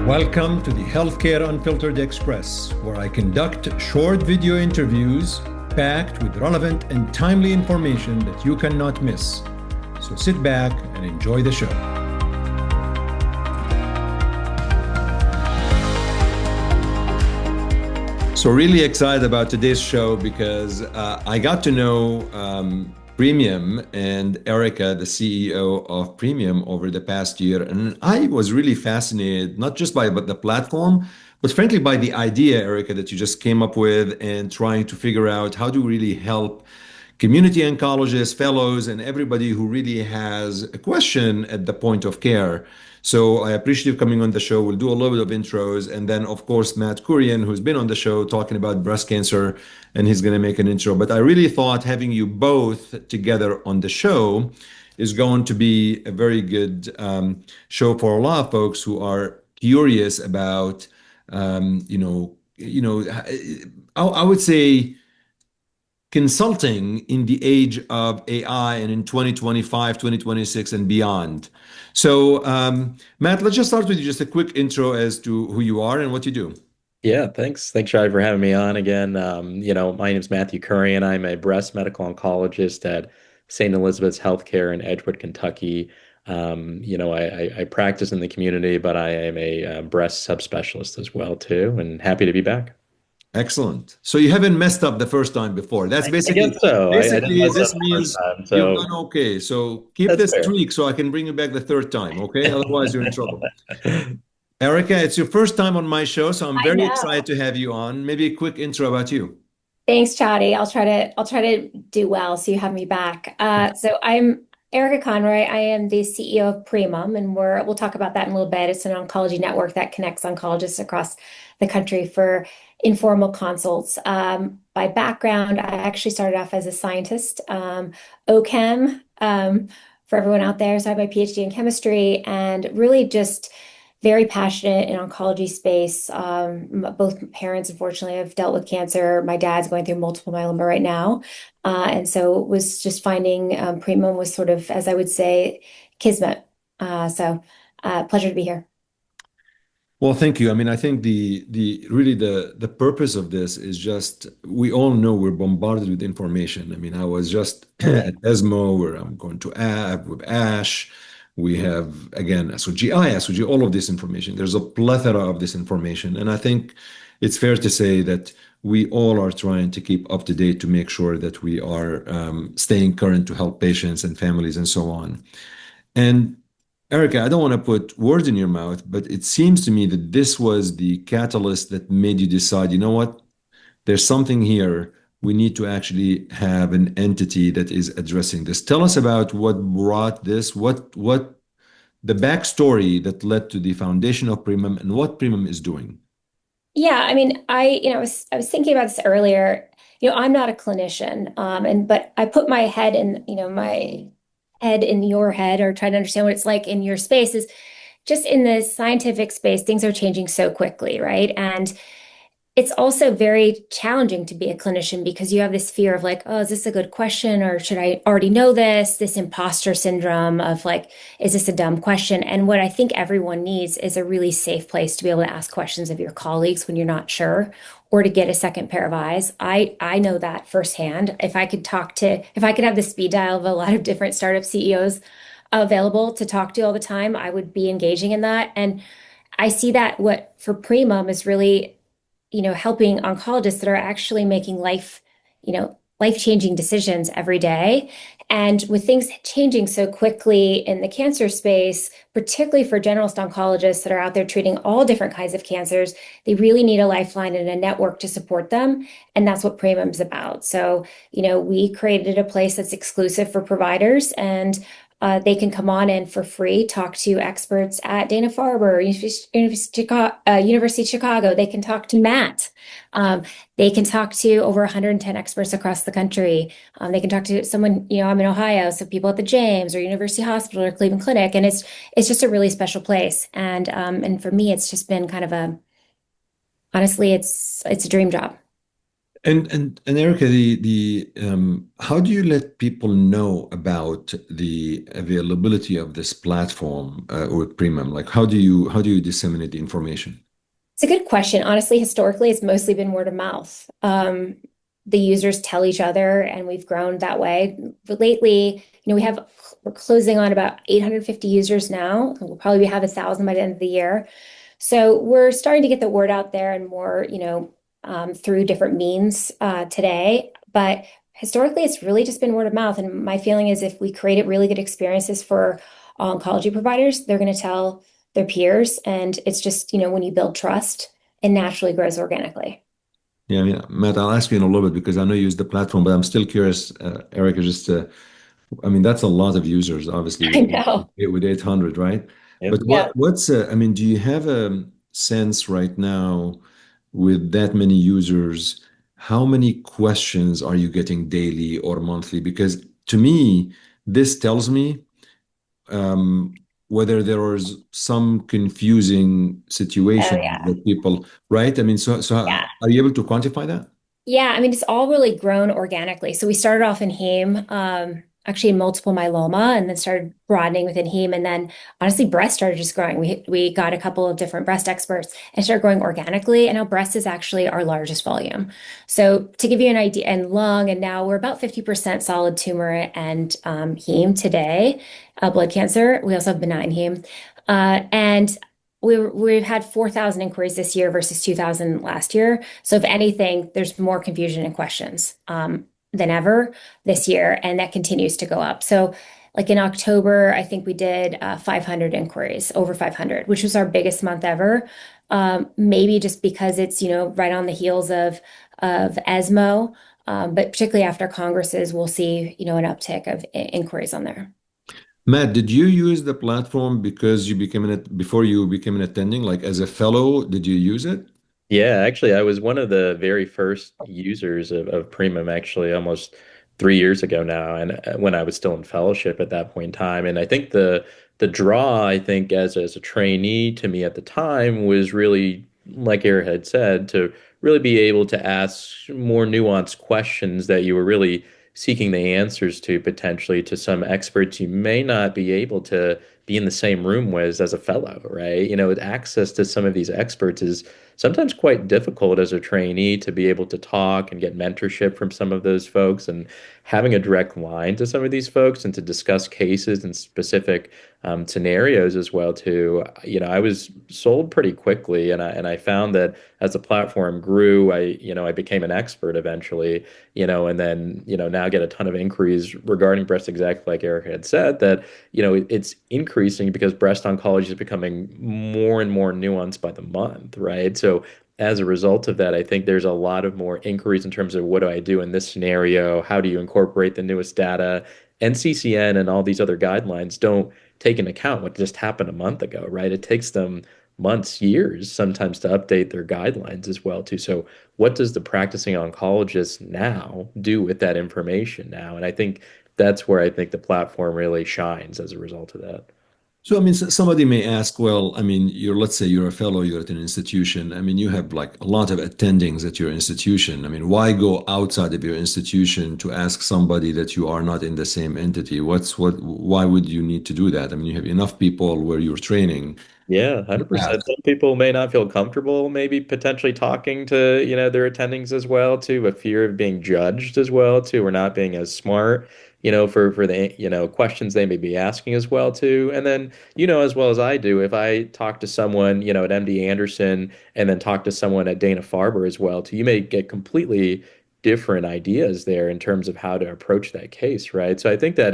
Welcome to the Healthcare Unfiltered Express, where I conduct short video interviews packed with relevant and timely information that you cannot miss. So sit back and enjoy the show. So really excited about today's show because I got to know Primum and Erica, the CEO of Primum, over the past year. And I was really fascinated, not just by the platform, but frankly by the idea, Erica, that you just came up with and trying to figure out how to really help community oncologists, fellows, and everybody who really has a question at the point of care. So I appreciate you coming on the show. We'll do a little bit of intros. And then, of course, Matt Kurian, who's been on the show talking about breast cancer, and he's going to make an intro. But I really thought having you both together on the show is going to be a very good show for a lot of folks who are curious about, I would say, consulting in the age of AI and in 2025, 2026, and beyond. So, Matt, let's just start with just a quick intro as to who you are and what you do. Yeah, thanks. Thanks, Shai, for having me on again. My name is Matthew Kurian. I'm a breast medical oncologist at St. Elizabeth's Healthcare in Edgewood, Kentucky. I practice in the community, but I am a breast subspecialist as well, too, and happy to be back. Excellent. So you haven't messed up the first time before. That's I guess so. I didn't basically mess up this the first means time, you've so done okay. So keep that's this fair. streak so I can bring you back the third time, okay? Otherwise you're in trouble. Erica, it's your first time on my show, so I'm I very know. excited to have you on. Maybe a quick intro about you. Thanks, Chadi. I'll try to do well so you have me back. So I'm Erica Conroy. I am the CEO of Primum, and we'll talk about that in a little bit. It's an oncology network that connects oncologists across the country for informal consults. By background, I actually started off as a scientist, OChem, for everyone out there. So I have my PhD in chemistry and really just very passionate in oncology space. Both parents, unfortunately, have dealt with cancer. My dad's going through multiple myeloma right now. And so it was just finding Primum was sort of, as I would say, kismet. Pleasure to be here. Well, thank you. I mean, I think the purpose of this is just we all know we're bombarded with information. I mean, I was just at ESMO where I'm going to with ASH. We have again SOGI, all of this information. There's a plethora of this information, and I think it's fair to say that we all are trying to keep up to date to make sure that we are staying current to help patients and families and so on. And Erica, I don't want to put words in your mouth, but it seems to me that this was the catalyst that made you decide, you know what, there's something here. We need to actually have an entity that is addressing this. Tell us about what brought this, what the backstory that led to the foundation of Primum and what Primum is doing. Yeah, I mean, I was thinking about this earlier. I'm not a clinician, but I put my head in, my head in your head, or try to understand what it's like in your space. Is just in the scientific space, things are changing so quickly, right? And it's also very challenging to be a clinician because you have this fear of like, oh, is this a good question? Or should I already know this? This imposter syndrome of like, is this a dumb question? And what I think everyone needs is a really safe place to be able to ask questions of your colleagues when you're not sure, or to get a second pair of eyes. I know that firsthand. If I could have the speed dial of a lot of different startup CEOs available to talk to all the time, I would be engaging in that. And I see that what for Primum is really helping oncologists that are actually making life-changing decisions every day. And with things changing so quickly in the cancer space, particularly for generalist oncologists that are out there treating all different kinds of cancers, they really need a lifeline and a network to support them. And that's what Primum's about. So, we created a place that's exclusive for providers, and they can come on in for free, talk to experts at Dana-Farber, University of Chicago. They can talk to Matt. They can talk to over 110 experts across the country. They can talk to someone, I'm in Ohio, so people at the James or University Hospital or Cleveland Clinic, and it's just a really special place. And for me, it's just been kind of honestly, it's a dream job. And Erica, the how do you let people know about the availability of this platform or Primum? Like how do you disseminate the information? It's a good question. Honestly, historically, it's mostly been word of mouth. The users tell each other, and we've grown that way. But lately, we're closing on about 850 users now. We'll probably have 1,000 by the end of the year. So we're starting to get the word out there and more, through different means today. But historically, it's really just been word of mouth. And my feeling is if we created really good experiences for oncology providers, they're going to tell their peers. And it's just, when you build trust, it naturally grows organically. Yeah, I mean, Matt, I'll ask you in a little bit because I know you use the platform, but I'm still curious, Erica, I mean, that's a lot of users, obviously, I know. with 800, right? Yep. But Yeah. I mean, do you have a sense right now with that many users, how many questions are you getting daily or monthly? Because to me, this tells me whether there was some confusing Oh, situation yeah. that people, right? I mean, so Yeah. are you able to quantify that? Yeah, I mean, it's all really grown organically. So we started off in heme, actually in multiple myeloma, and then started broadening within heme. And then honestly, breast started just growing. We got a couple of different breast experts and started growing organically. And now breast is actually our largest volume. So to give you an idea, and lung, and now we're about 50% solid tumor and heme today, blood cancer. We also have benign heme. And we've had 4,000 inquiries this year versus 2,000 last year. So if anything, there's more confusion and questions than ever this year, and that continues to go up. So like in October, I think we did 500 inquiries, over 500, which was our biggest month ever. Maybe just because it's, right on the heels of ESMO, but particularly after congresses, we'll see, an uptick of inquiries on there. Matt, did you use the platform because you became before you became an attending, like as a fellow, did you use it? Yeah, actually, I was one of the very first users of Primum, actually, almost 3 years ago now, and when I was still in fellowship at that point in time. And I think the draw, I think, as a trainee to me at the time was really, like Eric had said, to really be able to ask more nuanced questions that you were really seeking the answers to potentially to some experts you may not be able to be in the same room with as a fellow, right? Access to some of these experts is sometimes quite difficult as a trainee to be able to talk and get mentorship from some of those folks and having a direct line to some of these folks and to discuss cases and specific scenarios as well too. I was sold pretty quickly, and I found that as the platform grew, I became an expert eventually, and then now get a ton of inquiries regarding breast, exactly like Erica had said, that it's increasing because breast oncology is becoming more and more nuanced by the month, right? So as a result of that, I think there's a lot of more inquiries in terms of what do I do in this scenario? How do you incorporate the newest data? NCCN and all these other guidelines don't take into account what just happened a month ago, right? It takes them months, years sometimes to update their guidelines as well too. So what does the practicing oncologist now do with that information now? And I think that's where I think the platform really shines as a result of that. So, I mean, somebody may ask, well, I mean, let's say you're a fellow, you're at an institution. I mean, you have like a lot of attendings at your institution. I mean, why go outside of your institution to ask somebody that you are not in the same entity? Why would you need to do that? I mean, you have enough people where you're training. Yeah, 100%. Some people may not feel comfortable maybe potentially talking to, their attendings as well too, a fear of being judged as well too, or not being as smart, for the, questions they may be asking as well too. And then, as well as I do, if I talk to someone, at MD Anderson and then talk to someone at Dana-Farber as well too, you may get completely different ideas there in terms of how to approach that case, right? So I think that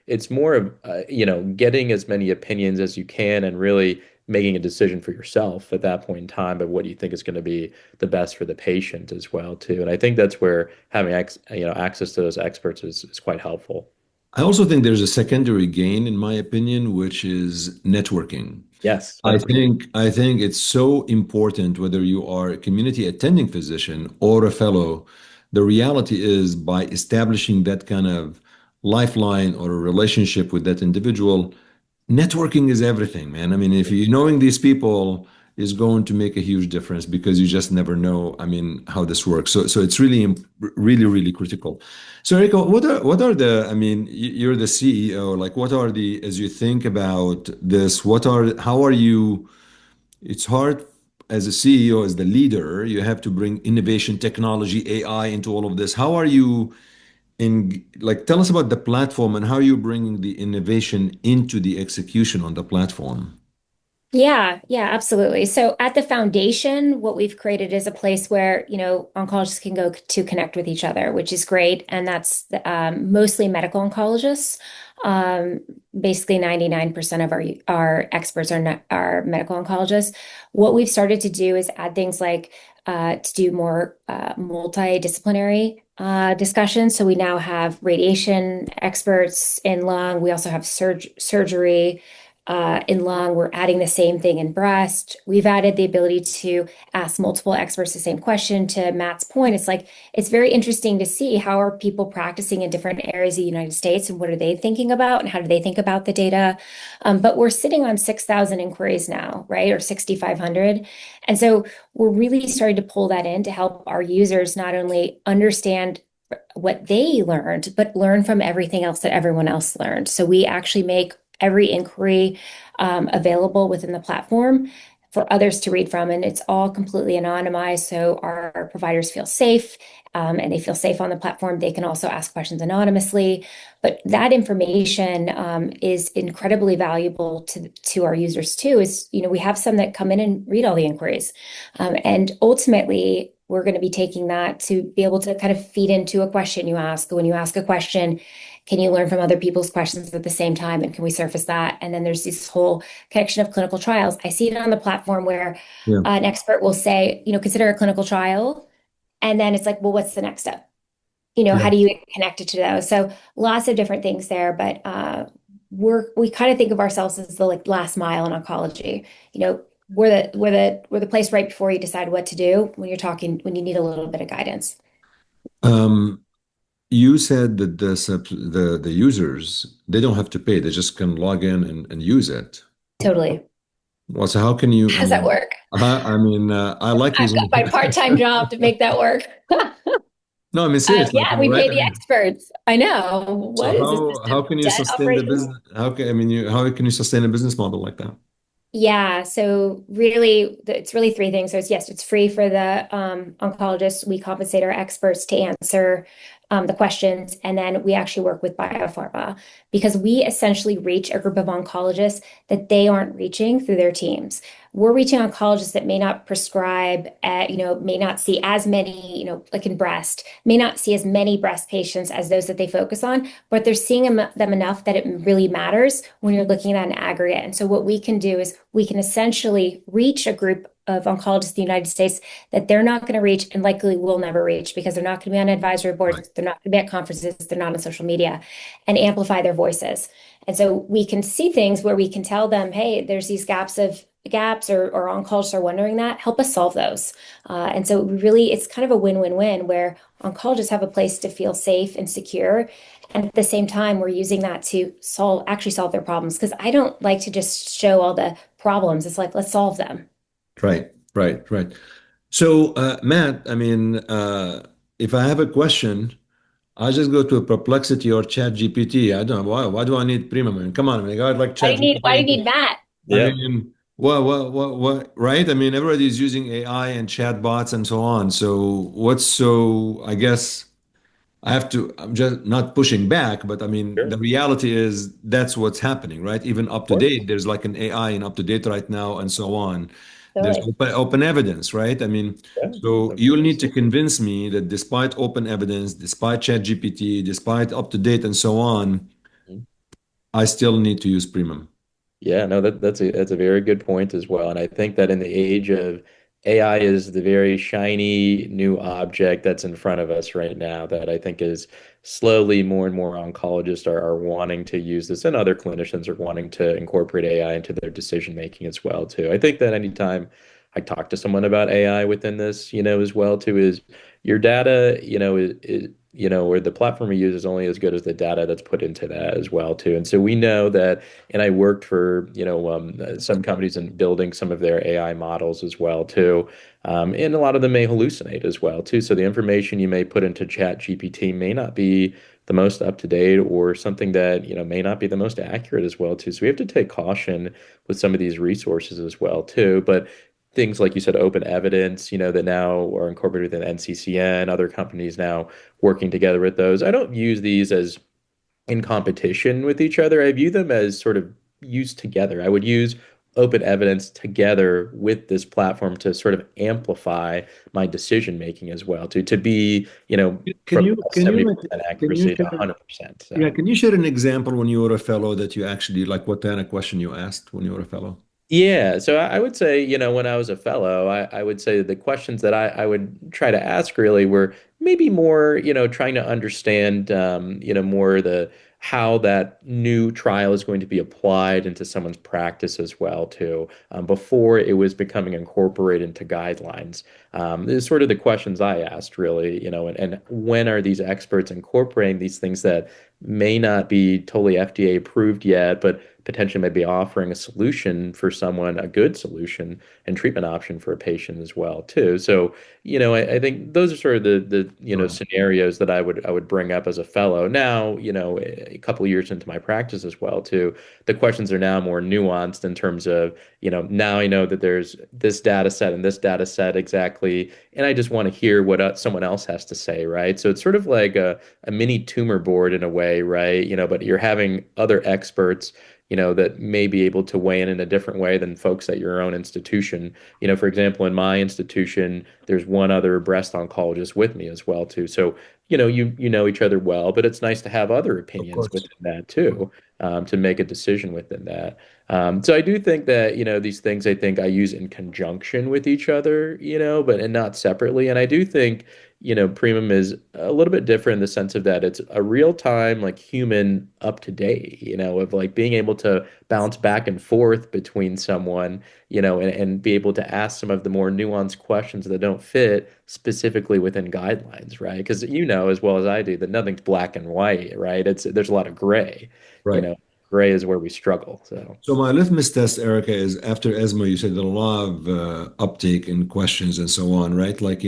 it's more of, getting as many opinions as you can and really making a decision for yourself at that point in time of what you think is going to be the best for the patient as well too. And I think that's where having access to those experts is quite helpful. I also think there's a secondary gain, in my opinion, which is networking. Yes, I 100%. think I think it's so important whether you are a community attending physician or a fellow. The reality is by establishing that kind of lifeline or a relationship with that individual, networking is everything, man. I mean, if you knowing these people is going to make a huge difference because you just never know, I mean, how this works. So it's really, really, really critical. So Erica, what are the, I mean, you're the CEO, like what are the, as you think about this, how are you, it's hard as a CEO, as the leader, you have to bring innovation, technology, AI into all of this. How are you like, tell us about the platform and how you're bringing the innovation into the execution on the platform. Yeah, yeah, absolutely. So at the foundation, what we've created is a place where, oncologists can go to connect with each other, which is great. And that's mostly medical oncologists. Um, Basically 99% of our experts are medical oncologists. What we've started to do is add things like to do more multidisciplinary discussions. So we now have radiation experts in lung. We also have surgery in lung. We're adding the same thing in breast. We've added the ability to ask multiple experts the same question. To Matt's point, it's like it's very interesting to see how are people practicing in different areas of the United States and what are they thinking about and how do they think about the data. But we're sitting on 6,000 inquiries now, right? Or 6,500. And so we're really starting to pull that in to help our users not only understand what they learned, but learn from everything else that everyone else learned. So we actually make every inquiry available within the platform for others to read from, and it's all completely anonymized. So our providers feel safe, and they feel safe on the platform. They can also ask questions anonymously, but that information is incredibly valuable to our users too. Is we have some that come in and read all the inquiries, and ultimately we're going to be taking that to be able to kind of feed into a question you ask. When you ask a question, can you learn from other people's questions at the same time? And can we surface that? And then there's this whole connection of clinical trials. I see it on the platform where Yeah. an expert will say, consider a clinical trial. And then it's like, well, what's the next step? Yeah. How do you connect it to those? So lots of different things there, but we kind of think of ourselves as the like last mile in oncology. We're the place right before you decide what to do when you need a little bit of guidance. Um, you said that the users, they don't have to pay, they just can log in and use it. Totally. Well, so how can you, How does that work? I like I've got using my part-time job to make that work. no, I mean seriously, like, Yeah, we right? pay I the mean, experts. I know. so What is this how system? can you Debt sustain the operations? business? How can you sustain a business model like that? Yeah, so really, it's really three things. So yes, it's free for the oncologists. We compensate our experts to answer the questions, and then we actually work with biopharma because we essentially reach a group of oncologists that they aren't reaching through their teams. We're reaching oncologists that may not prescribe, may not see as many, like in breast, may not see as many breast patients as those that they focus on, but they're seeing them enough that it really matters when you're looking at an aggregate. And so what we can do is we can essentially reach a group of oncologists in the United States that they're not going to reach and likely will never reach because they're not going to be on advisory Right. boards, they're not going to be at conferences, they're not on social media, and amplify their voices. And so we can see things where we can tell them, hey, there's these gaps or oncologists are wondering that, help us solve those. And so really, it's kind of a win-win-win where oncologists have a place to feel safe and secure. And at the same time, we're using that to actually solve their problems. Because I don't like to just show all the problems. It's like, let's solve them. Right. So, Matt, if I have a question, I just go to a Perplexity or Chat GPT. I don't know why do I need Primum? I mean, come on, I mean, I got like Chat Why do you GPT. need Matt? I Yeah, mean, what, right? I mean, everybody's using AI and chatbots and so on. I guess I'm just not pushing back, but I mean, sure. the reality is that's what's happening, right? Even up Of to course. date, there's like an AI in up to date right now and so on. There's Totally. open evidence, right? I mean, Yeah, so of you'll need course. to convince me that despite open evidence, despite ChatGPT, despite up to date and so on, I still need to use Premium. Yeah, no, that's a very good point as well. And I think that in the age of AI is the very shiny new object that's in front of us right now that I think is slowly more and more oncologists are wanting to use this and other clinicians are wanting to incorporate AI into their decision making as well too. I think that anytime I talked to someone about AI within this, as well too, is your data, or the platform you use is only as good as the data that's put into that as well too. And so we know that, and I worked for, some companies in building some of their AI models as well too. And a lot of them may hallucinate as well too. So the information you may put into Chat GPT may not be the most up to date or something that, may not be the most accurate as well too. So we have to take caution with some of these resources as well too. But things like you said, open evidence, that now are incorporated within NCCN, other companies now working together with those. I don't use these as in competition with each other. I view them as sort of used together. I would use open evidence together with this platform to sort of amplify my decision making as well, to be, Can from you can you 70% can you accuracy to share 100%. yeah, So. can you share an example when you were a fellow that you actually like what kind of question you asked when you were a fellow? Yeah, so I would say, when I was a fellow, I would say the questions that I would try to ask really were maybe more, trying to understand, more the how that new trial is going to be applied into someone's practice as well, too, before it was becoming incorporated into guidelines. Is sort of the questions I asked, really, and when are these experts incorporating these things that may not be totally FDA approved yet, but potentially maybe offering a solution for someone, a good solution and treatment option for a patient as well too. So, I think those are sort of the Right. scenarios that I would bring up as a fellow. Now, a couple of years into my practice as well too, the questions are now more nuanced in terms of, now I know that there's this data set and this data set exactly, and I just want to hear what someone else has to say, right? So it's sort of like a mini tumor board in a way, right? But you're having other experts, that may be able to weigh in a different way than folks at your own institution. For example, in my institution, there's one other breast oncologist with me as well too. So, you know each other well, but it's nice to have other Of opinions course. within that too, to make a decision within that. So I do think that, these things I think I use in conjunction with each other, but and not separately. And I do think, Primum is a little bit different in the sense of that it's a real time, like human up to date, of like being able to bounce back and forth between someone, and be able to ask some of the more nuanced questions that don't fit specifically within guidelines, right? Because as well as I do that nothing's black and white, right? There's a lot of gray, you Right. know, gray is where we struggle. So. So my litmus test, Erica, is after ESMO, you said a lot of uptake in questions and so on, right? Like,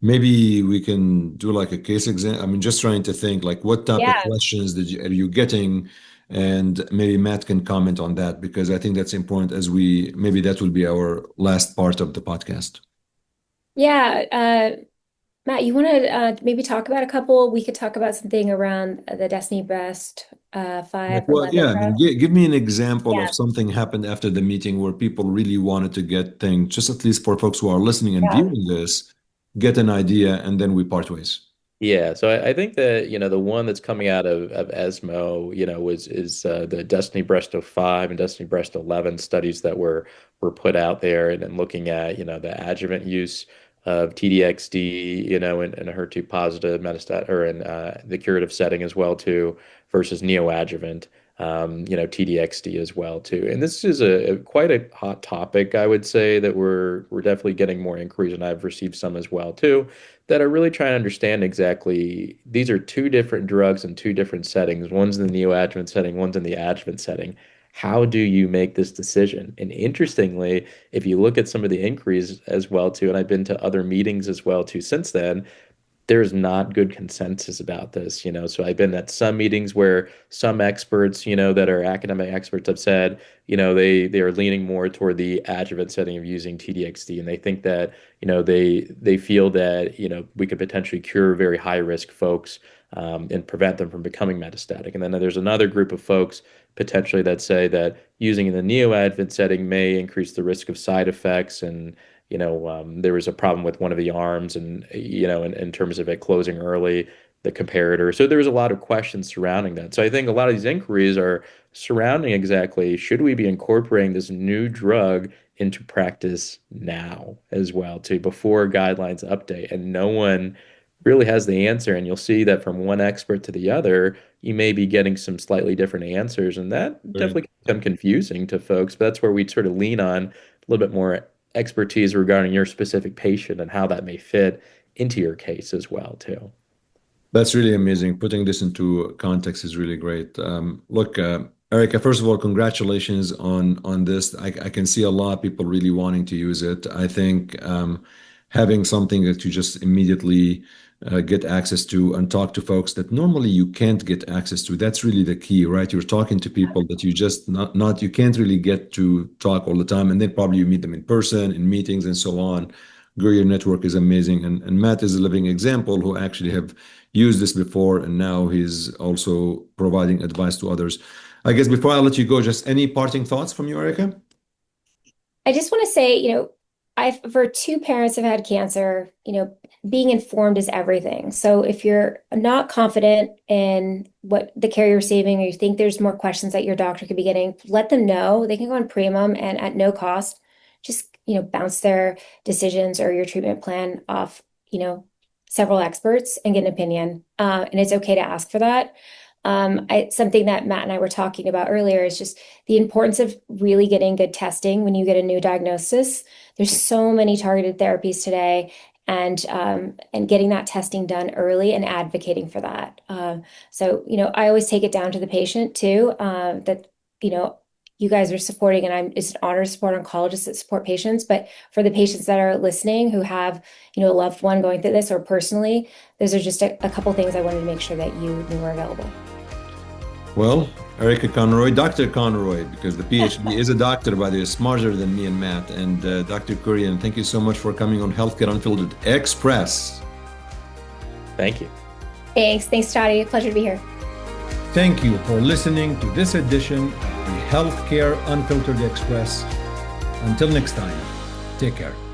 maybe we can do like a case exam. I mean, just trying to think like what type of Yeah. questions are you getting? And maybe Matt can comment on that because I think that's important as maybe that will be our last part of the podcast. Yeah. Matt, you want to maybe talk about a couple? We could talk about something around the Destiny Breast Like 5 or what? 11 Yeah, I mean, prep. give me an example of Yeah. something happened after the meeting where people really wanted to get things, just at least for folks who are listening and Yeah. viewing this, get an idea, and then we part ways. Yeah, so I think that the one that's coming out of ESMO, is the Destiny Breast 05 and Destiny Breast 11 studies that were put out there, and looking at the adjuvant use of TDXD, in a HER2 positive metastatic or in the curative setting as well too, versus neoadjuvant, TDXD as well too. And this is quite a hot topic, I would say, that we're definitely getting more inquiries, and I've received some as well too that are really trying to understand exactly these are two different drugs in two different settings. One's in the neoadjuvant setting, one's in the adjuvant setting. How do you make this decision? And interestingly, if you look at some of the inquiries as well too, and I've been to other meetings as well too since then, there's not good consensus about this, So I've been at some meetings where some experts, that are academic experts have said, they are leaning more toward the adjuvant setting of using TDXD, and they think that, they feel that, we could potentially cure very high risk folks, and prevent them from becoming metastatic. And then there's another group of folks potentially that say that using in the neoadjuvant setting may increase the risk of side effects and there was a problem with one of the arms and, in terms of it closing early, the comparator. So there was a lot of questions surrounding that. So I think a lot of these inquiries are surrounding exactly, should we be incorporating this new drug into practice now as well, too, before guidelines update? And no one really has the answer. And you'll see that from one expert to the other, you may be getting some slightly different answers. And that Right. definitely can become confusing to folks. But that's where we sort of lean on a little bit more expertise regarding your specific patient and how that may fit into your case as well, too. That's really amazing. Putting this into context is really great. Look, Erica, first of all, congratulations on this. I can see a lot of people really wanting to use it. I think having something that you just immediately get access to and talk to folks that normally you can't get access to, that's really the key, right? You're talking to people that you just not you can't really get to talk all the time, and then probably you meet them in person, in meetings, and so on. Your network is amazing, and Matt is a living example who actually have used this before, and now he's also providing advice to others. I guess before I let you go, just any parting thoughts from you, Erica? I just want to say, I've for two parents have had cancer, being informed is everything. So if you're not confident in what the care you're receiving, or you think there's more questions that your doctor could be getting, let them know. They can go on Primum and at no cost, just, bounce their decisions or your treatment plan off, several experts and get an opinion. And it's okay to ask for that. Something that Matt and I were talking about earlier is just the importance of really getting good testing when you get a new diagnosis. There's so many targeted therapies today, and getting that testing done early and advocating for that. So, I always take it down to the patient too, that, you guys are supporting, and it's an honor to support oncologists that support patients. But for the patients that are listening who have, a loved one going through this, or personally, those are just a couple things I wanted to make sure that you knew were available. Well, Erica Conroy, Dr. Conroy, because the PhD is a doctor, by the way, smarter than me and Matt. And Dr. Kurian, thank you so much for coming on Healthcare Unfiltered Express. Thank you. Thanks, Toddy. Pleasure to be here. Thank you for listening to this edition of the Healthcare Unfiltered Express. Until next time, take care.